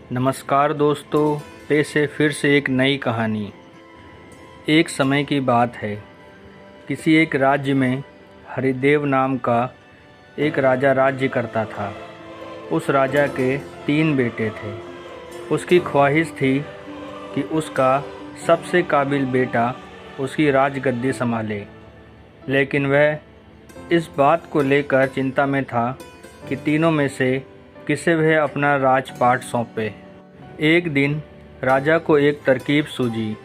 नमस्कार दोस्तों, पेश है फिर से एक नई कहानी। एक समय की बात है। किसी एक राज्य में हरिदेव नाम का एक राजा राज्य करता था। उस राजा के 3 बेटे थे। उसकी ख्वाहिश थी कि उसका सबसे काबिल बेटा उसकी राजगद्दी संभाले, लेकिन वह इस बात को लेकर चिंता में था कि तीनों में से किसे वह अपना राजपाट सौंपे। एक दिन राजा को एक तरकीब सूझी।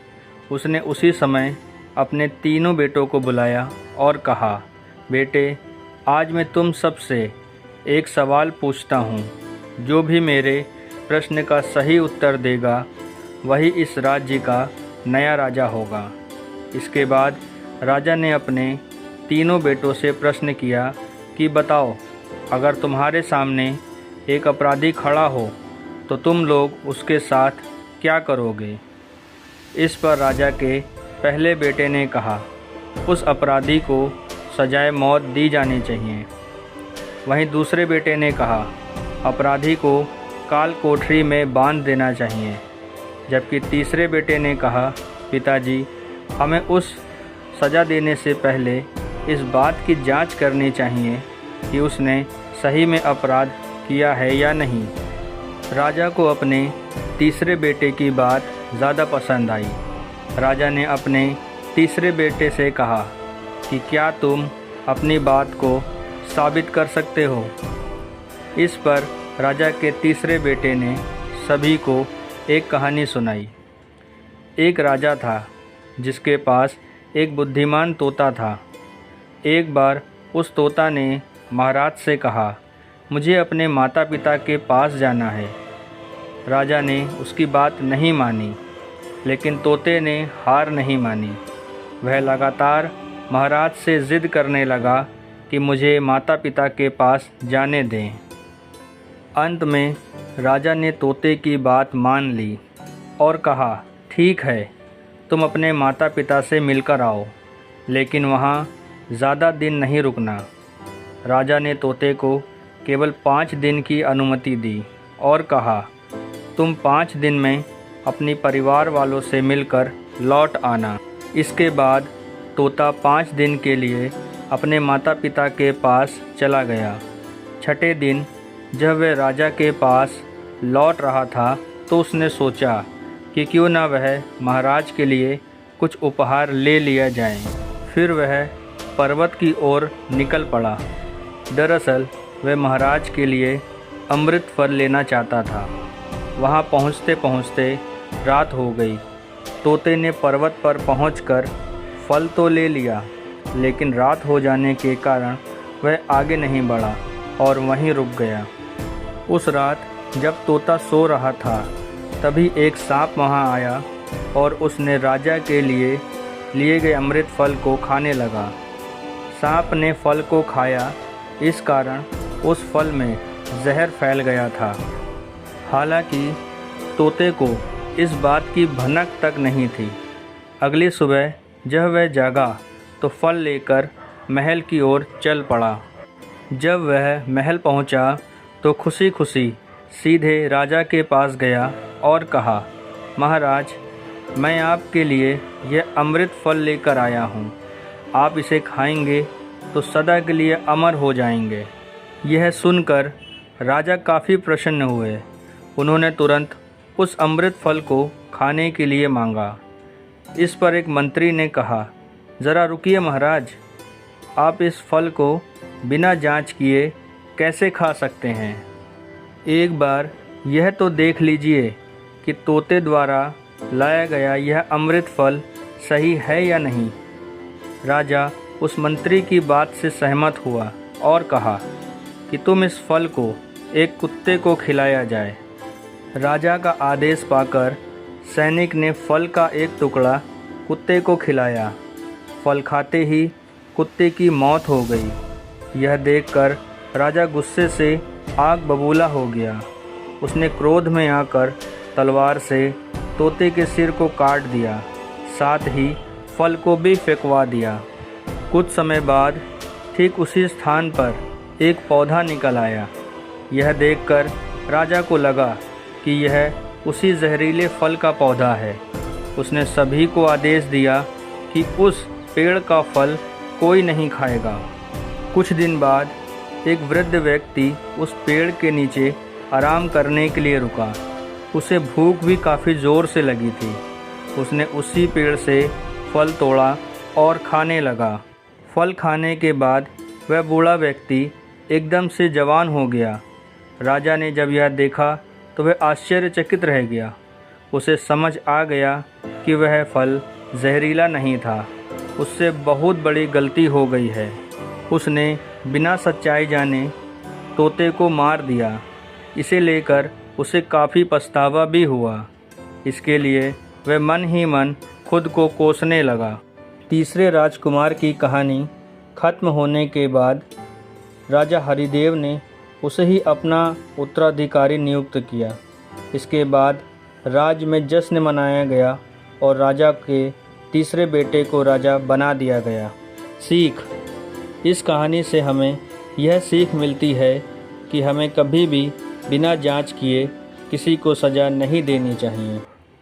उसने उसी समय अपने तीनों बेटों को बुलाया और कहा, बेटे, आज मैं तुम सबसे एक सवाल पूछता हूँ। जो भी मेरे प्रश्न का सही उत्तर देगा वही इस राज्य का नया राजा होगा। इसके बाद राजा ने अपने तीनों बेटों से प्रश्न किया कि बताओ, अगर तुम्हारे सामने एक अपराधी खड़ा हो तो तुम लोग उसके साथ क्या करोगे। इस पर राजा के पहले बेटे ने कहा, उस अपराधी को सजाए मौत दी जानी चाहिए। वहीं दूसरे बेटे ने कहा, अपराधी को काल कोठरी में बांध देना चाहिए। जबकि तीसरे बेटे ने कहा, पिताजी, हमें उस सज़ा देने से पहले इस बात की जांच करनी चाहिए कि उसने सही में अपराध किया है या नहीं। राजा को अपने तीसरे बेटे की बात ज़्यादा पसंद आई। राजा ने अपने तीसरे बेटे से कहा कि क्या तुम अपनी बात को साबित कर सकते हो। इस पर राजा के तीसरे बेटे ने सभी को एक कहानी सुनाई। एक राजा था जिसके पास एक बुद्धिमान तोता था। एक बार उस तोता ने महाराज से कहा, मुझे अपने माता पिता के पास जाना है। राजा ने उसकी बात नहीं मानी, लेकिन तोते ने हार नहीं मानी। वह लगातार महाराज से ज़िद करने लगा कि मुझे माता पिता के पास जाने दें। अंत में राजा ने तोते की बात मान ली और कहा, ठीक है, तुम अपने माता पिता से मिलकर आओ, लेकिन वहाँ ज़्यादा दिन नहीं रुकना। राजा ने तोते को केवल 5 दिन की अनुमति दी और कहा, तुम 5 दिन में अपनी परिवार वालों से मिलकर लौट आना। इसके बाद तोता 5 दिन के लिए अपने माता पिता के पास चला गया। छठे दिन जब वह राजा के पास लौट रहा था तो उसने सोचा कि क्यों न वह महाराज के लिए कुछ उपहार ले लिया जाए। फिर वह पर्वत की ओर निकल पड़ा। दरअसल वह महाराज के लिए अमृत फल लेना चाहता था। वहाँ पहुँचते पहुँचते रात हो गई। तोते ने पर्वत पर पहुँचकर फल तो ले लिया, लेकिन रात हो जाने के कारण वह आगे नहीं बढ़ा और वहीं रुक गया। उस रात जब तोता सो रहा था, तभी एक सांप वहाँ आया और उसने राजा के लिए गए अमृत फल को खाने लगा। सांप ने फल को खाया, इस कारण उस फल में जहर फैल गया था। हालांकि तोते को इस बात की भनक तक नहीं थी। अगली सुबह जब वह जागा तो फल लेकर महल की ओर चल पड़ा। जब वह महल पहुंचा तो खुशी खुशी सीधे राजा के पास गया और कहा, महाराज, मैं आपके लिए यह अमृत फल लेकर आया हूँ। आप इसे खाएंगे तो सदा के लिए अमर हो जाएंगे। यह सुनकर राजा काफ़ी प्रसन्न हुए। उन्होंने तुरंत उस अमृत फल को खाने के लिए मांगा। इस पर एक मंत्री ने कहा, ज़रा रुकिए महाराज, आप इस फल को बिना जांच किए कैसे खा सकते हैं। एक बार यह तो देख लीजिए कि तोते द्वारा लाया गया यह अमृत फल सही है या नहीं। राजा उस मंत्री की बात से सहमत हुआ और कहा कि तुम इस फल को एक कुत्ते को खिलाया जाए। राजा का आदेश पाकर सैनिक ने फल का एक टुकड़ा कुत्ते को खिलाया। फल खाते ही कुत्ते की मौत हो गई। यह देखकर राजा गुस्से से आग बबूला हो गया। उसने क्रोध में आकर तलवार से तोते के सिर को काट दिया, साथ ही फल को भी फेंकवा दिया। कुछ समय बाद ठीक उसी स्थान पर एक पौधा निकल आया। यह देखकर राजा को लगा कि यह उसी जहरीले फल का पौधा है। उसने सभी को आदेश दिया कि उस पेड़ का फल कोई नहीं खाएगा। कुछ दिन बाद एक वृद्ध व्यक्ति उस पेड़ के नीचे आराम करने के लिए रुका। उसे भूख भी काफ़ी ज़ोर से लगी थी। उसने उसी पेड़ से फल तोड़ा और खाने लगा। फल खाने के बाद वह बूढ़ा व्यक्ति एकदम से जवान हो गया। राजा ने जब यह देखा तो वह आश्चर्यचकित रह गया। उसे समझ आ गया कि वह फल जहरीला नहीं था। उससे बहुत बड़ी गलती हो गई है। उसने बिना सच्चाई जाने तोते को मार दिया। इसे लेकर उसे काफ़ी पछतावा भी हुआ। इसके लिए वह मन ही मन खुद को कोसने लगा। तीसरे राजकुमार की कहानी खत्म होने के बाद राजा हरिदेव ने उसे ही अपना उत्तराधिकारी नियुक्त किया। इसके बाद राज्य में जश्न मनाया गया और राजा के तीसरे बेटे को राजा बना दिया गया। सीख: इस कहानी से हमें यह सीख मिलती है कि हमें कभी भी बिना जांच किए किसी को सज़ा नहीं देनी चाहिए।